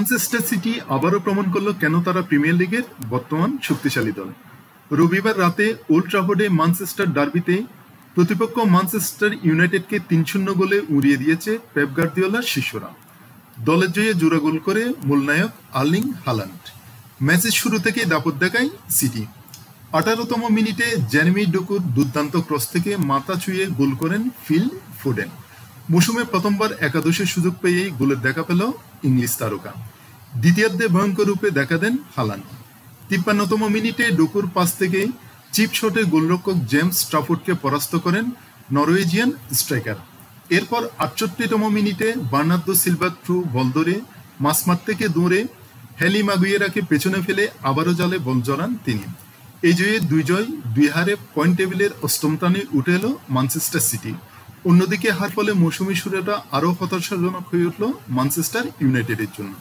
Manchester city আবারও প্রমাণ করলো কেন তারা প্রিমিয়ার লিগের বর্তমান শক্তিশালী দল। রবিবার রাতে ওল্ড ট্রাফোর্ডে ম্যানচেস্টার ডার্বিতে প্রতিপক্ষ ম্যানচেস্টার ইউনাইটেডকে ৩-০ গোলে উড়িয়ে দিয়েছে পেপ গার্দিওলার শিষ্যরা। দলের জয়ে জোড়া গোল করে মূল নায়ক আর্লিং হাল্যান্ড। ম্যাচের শুরু থেকেই দাপট দেখায় সিটি। ১৮তম মিনিটে জেরেমি ডোকুর দুর্দান্ত ক্রস থেকে মাথা ছুঁয়ে গোল করেন ফিল ফোডেন। মৌসুমে প্রথমবার একাদশের সুযোগ পেয়েই গোলের দেখা পেল ইংলিশ তারকা। দ্বিতীয়ার্ধে ভয়ঙ্কর রূপে দেখা দেন হাল্যান্ড। ৫৩তম মিনিটে ডোকুর পাস থেকে চিপ শটে গোলরক্ষক জেমস ট্রাফোর্ডকে পরাস্ত করেন নরওয়েজিয়ান স্ট্রাইকার। এরপর ৬৮তম মিনিটে বার্নার্দো সিলভার থ্রু বল ধরে মাঝমাঠ থেকে দৌড়ে হ্যালি মাগুয়েরাকে পেছনে ফেলে আবারও জালে বল জড়ান তিনি। এই জয়ে ২ জয় ২ হারে পয়েন্ট টেবিলের অষ্টম স্থানে উঠে এলো ম্যানচেস্টার সিটি। অন্যদিকে হার ফলে মৌসুমী শুরুটা আরও হতাশাজনক হয়ে উঠল ম্যানচেস্টার ইউনাইটেডের জন্য।